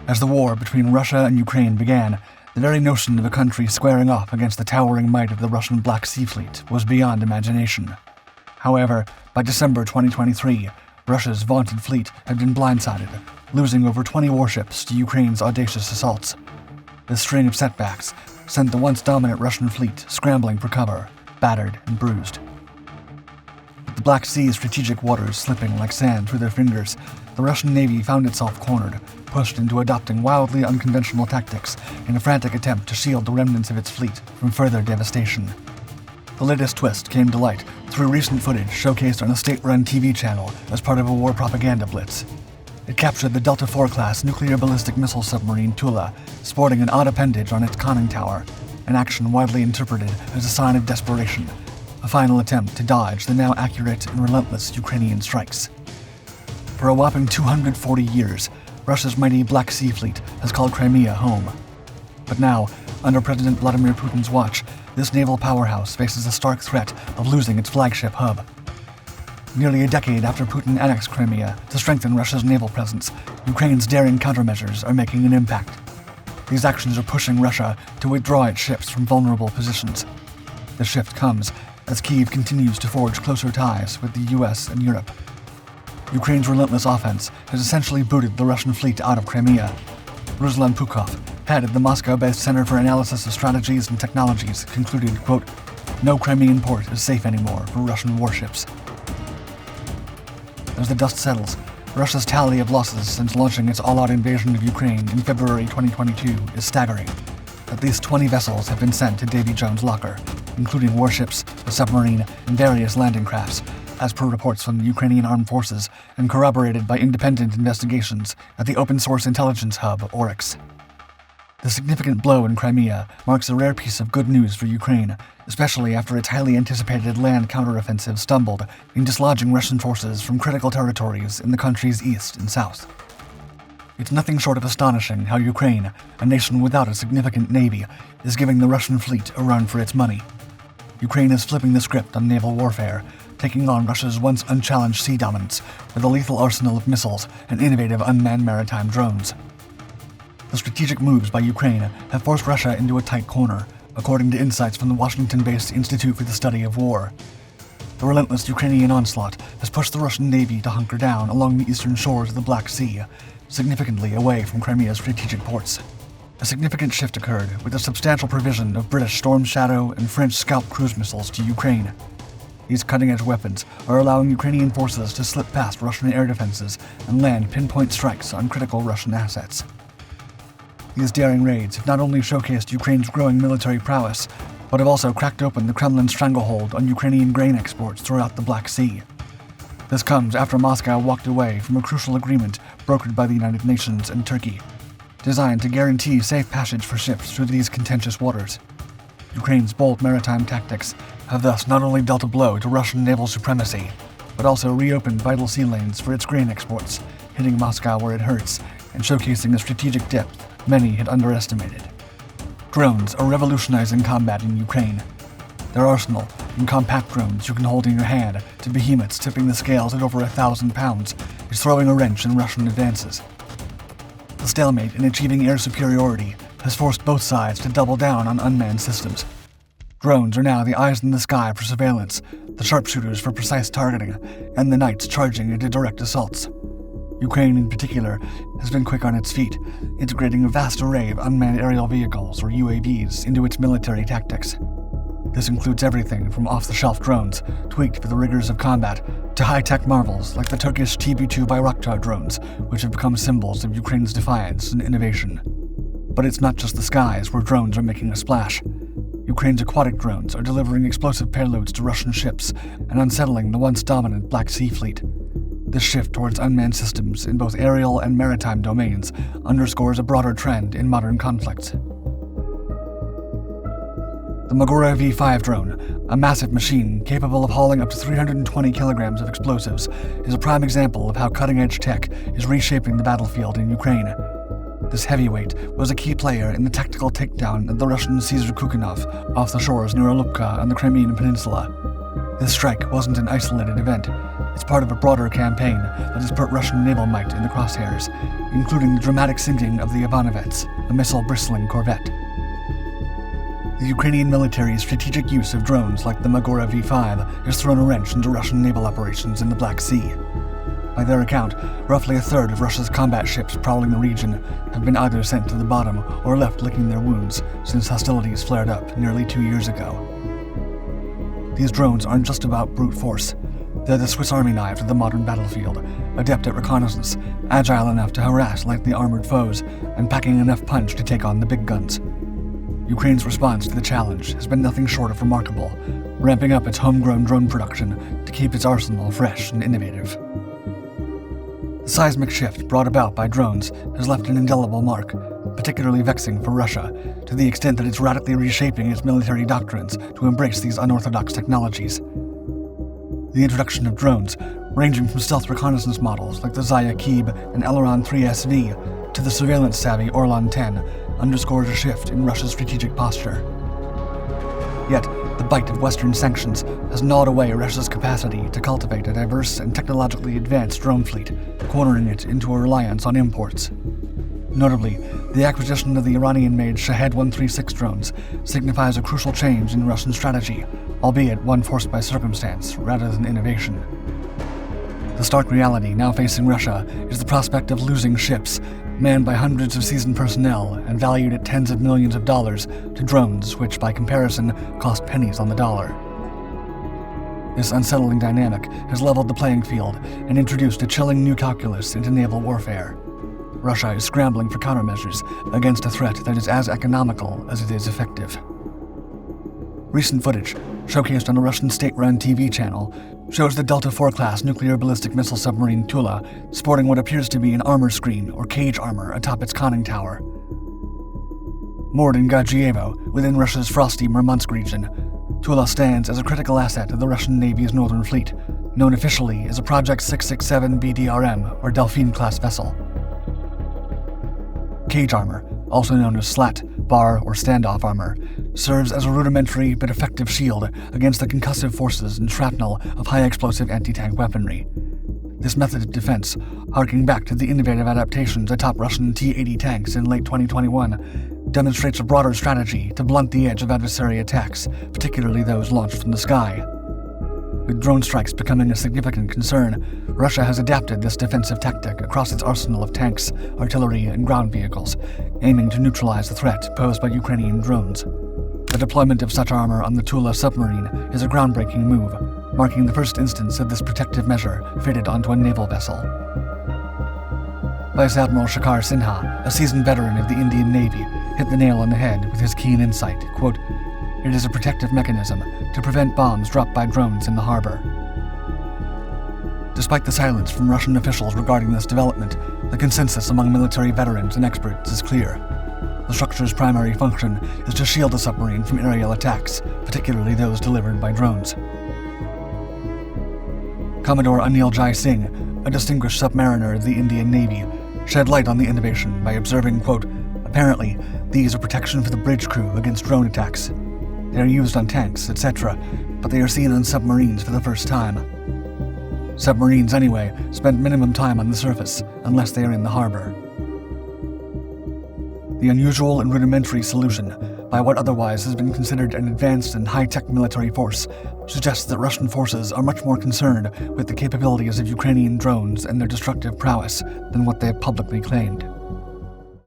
As the war between Russia and Ukraine began, the very notion of a country squaring off against the towering might of the Russian Black Sea Fleet was beyond imagination. However, by December 2023, Russia's vaunted fleet had been blindsided, losing over 20 warships to Ukraine's audacious assaults. This string of setbacks sent the once dominant Russian fleet scrambling for cover, battered and bruised. With the Black Sea's strategic waters slipping like sand through their fingers, the Russian Navy found itself cornered, pushed into adopting wildly unconventional tactics in a frantic attempt to shield the remnants of its fleet from further devastation. The latest twist came to light through recent footage showcased on a state-run TV channel as part of a war propaganda blitz. It captured the Delta IV class nuclear ballistic missile submarine Tula, sporting an odd appendage on its conning tower, an action widely interpreted as a sign of desperation, a final attempt to dodge the now accurate and relentless Ukrainian strikes. For a whopping 240 years, Russia's mighty Black Sea Fleet has called Crimea home. But now, under President Vladimir Putin's watch, this naval powerhouse faces a stark threat of losing its flagship hub. Nearly a decade after Putin annexed Crimea to strengthen Russia's naval presence, Ukraine's daring countermeasures are making an impact. These actions are pushing Russia to withdraw its ships from vulnerable positions. The shift comes as Kyiv continues to forge closer ties with the US and Europe. Ukraine's relentless offense has essentially booted the Russian fleet out of Crimea. Ruslan Pukov, head of the Moscow-based Center for Analysis of Strategies and Technologies, concluded, quote, "No Crimean port is safe anymore for Russian warships." As the dust settles, Russia's tally of losses since launching its all-out invasion of Ukraine in February 2022 is staggering. At least 20 vessels have been sent to Davy Jones' locker, including warships, a submarine, and various landing crafts, as per reports from the Ukrainian Armed Forces and corroborated by independent investigations at the open-source intelligence hub Oryx. The significant blow in Crimea marks a rare piece of good news for Ukraine, especially after its highly anticipated land counteroffensive stumbled in dislodging Russian forces from critical territories in the country's east and south. It's nothing short of astonishing how Ukraine, a nation without a significant navy, is giving the Russian fleet a run for its money. Ukraine is flipping the script on naval warfare, taking on Russia's once unchallenged sea dominance with a lethal arsenal of missiles and innovative unmanned maritime drones. The strategic moves by Ukraine have forced Russia into a tight corner, according to insights from the Washington-based Institute for the Study of War. The relentless Ukrainian onslaught has pushed the Russian Navy to hunker down along the eastern shores of the Black Sea, significantly away from Crimea's strategic ports. A significant shift occurred with a substantial provision of British Storm Shadow and French Scalp cruise missiles to Ukraine. These cutting-edge weapons are allowing Ukrainian forces to slip past Russian air defenses and land pinpoint strikes on critical Russian assets. These daring raids have not only showcased Ukraine's growing military prowess, but have also cracked open the Kremlin's stranglehold on Ukrainian grain exports throughout the Black Sea. This comes after Moscow walked away from a crucial agreement brokered by the United Nations and Turkey, designed to guarantee safe passage for ships through these contentious waters. Ukraine's bold maritime tactics have thus not only dealt a blow to Russian naval supremacy, but also reopened vital sea lanes for its grain exports, hitting Moscow where it hurts and showcasing a strategic depth many had underestimated. Drones are revolutionizing combat in Ukraine. Their arsenal, from compact drones you can hold in your hand to behemoths tipping the scales at over 1,000 pounds, is throwing a wrench in Russian advances. The stalemate in achieving air superiority has forced both sides to double down on unmanned systems. Drones are now the eyes in the sky for surveillance, the sharpshooters for precise targeting, and the knights charging into direct assaults. Ukraine, in particular, has been quick on its feet, integrating a vast array of unmanned aerial vehicles, or UAVs, into its military tactics. This includes everything from off-the-shelf drones, tweaked for the rigors of combat, to high-tech marvels like the Turkish TB2 Bayraktar drones, which have become symbols of Ukraine's defiance and innovation. But it's not just the skies where drones are making a splash. Ukraine's aquatic drones are delivering explosive payloads to Russian ships and unsettling the once dominant Black Sea Fleet. This shift towards unmanned systems in both aerial and maritime domains underscores a broader trend in modern conflicts. The Magura V5 drone, a massive machine capable of hauling up to 320 kilograms of explosives, is a prime example of how cutting-edge tech is reshaping the battlefield in Ukraine. This heavyweight was a key player in the tactical takedown of the Russian Caesar Kukhanov off the shores near Alupka on the Crimean Peninsula. This strike wasn't an isolated event. It's part of a broader campaign that has put Russian naval might in the crosshairs, including the dramatic sinking of the Ivanovets, a missile-bristling corvette. The Ukrainian military's strategic use of drones like the Magora V5 has thrown a wrench into Russian naval operations in the Black Sea. By their account, roughly a third of Russia's combat ships prowling the region have been either sent to the bottom or left licking their wounds since hostilities flared up nearly 2 years ago. These drones aren't just about brute force. They're the Swiss Army knife of the modern battlefield, adept at reconnaissance, agile enough to harass lightly armored foes, and packing enough punch to take on the big guns. Ukraine's response to the challenge has been nothing short of remarkable, ramping up its homegrown drone production to keep its arsenal fresh and innovative. The seismic shift brought about by drones has left an indelible mark, particularly vexing for Russia, to the extent that it's radically reshaping its military doctrines to embrace these unorthodox technologies. The introduction of drones, ranging from stealth reconnaissance models like the Zaya Kib and Eleron 3SV to the surveillance-savvy Orlan 10, underscores a shift in Russia's strategic posture. Yet, the bite of Western sanctions has gnawed away Russia's capacity to cultivate a diverse and technologically advanced drone fleet, cornering it into a reliance on imports. Notably, the acquisition of the Iranian-made Shahed 136 drones signifies a crucial change in Russian strategy, albeit one forced by circumstance rather than innovation. The stark reality now facing Russia is the prospect of losing ships, manned by hundreds of seasoned personnel and valued at tens of millions of dollars, to drones which, by comparison, cost pennies on the dollar. This unsettling dynamic has leveled the playing field and introduced a chilling new calculus into naval warfare. Russia is scrambling for countermeasures against a threat that is as economical as it is effective. Recent footage, showcased on a Russian state-run TV channel, shows the Delta IV class nuclear ballistic missile submarine Tula sporting what appears to be an armor screen or cage armor atop its conning tower. Moored in Gadzhievo, within Russia's frosty Murmansk region, Tula stands as a critical asset of the Russian Navy's Northern Fleet, known officially as a Project 667 BDRM or Delphine-class vessel. Cage armor, also known as slat, bar, or standoff armor, serves as a rudimentary but effective shield against the concussive forces and shrapnel of high-explosive anti-tank weaponry. This method of defense, harking back to the innovative adaptations atop Russian T-80 tanks in late 2021, demonstrates a broader strategy to blunt the edge of adversary attacks, particularly those launched from the sky. With drone strikes becoming a significant concern, Russia has adapted this defensive tactic across its arsenal of tanks, artillery, and ground vehicles, aiming to neutralize the threat posed by Ukrainian drones. The deployment of such armor on the Tula submarine is a groundbreaking move, marking the first instance of this protective measure fitted onto a naval vessel. Vice Admiral Shekhar Sinha, a seasoned veteran of the Indian Navy, hit the nail on the head with his keen insight, quote, "It is a protective mechanism to prevent bombs dropped by drones in the harbor." Despite the silence from Russian officials regarding this development, the consensus among military veterans and experts is clear. The structure's primary function is to shield the submarine from aerial attacks, particularly those delivered by drones. Commodore Anil Jai Singh, a distinguished submariner of the Indian Navy, shed light on the innovation by observing, quote, "Apparently, these are protection for the bridge crew against drone attacks. They are used on tanks, etc., but they are seen on submarines for the first time. Submarines, anyway, spend minimum time on the surface, unless they are in the harbor." The unusual and rudimentary solution, by what otherwise has been considered an advanced and high-tech military force, suggests that Russian forces are much more concerned with the capabilities of Ukrainian drones and their destructive prowess than what they have publicly claimed.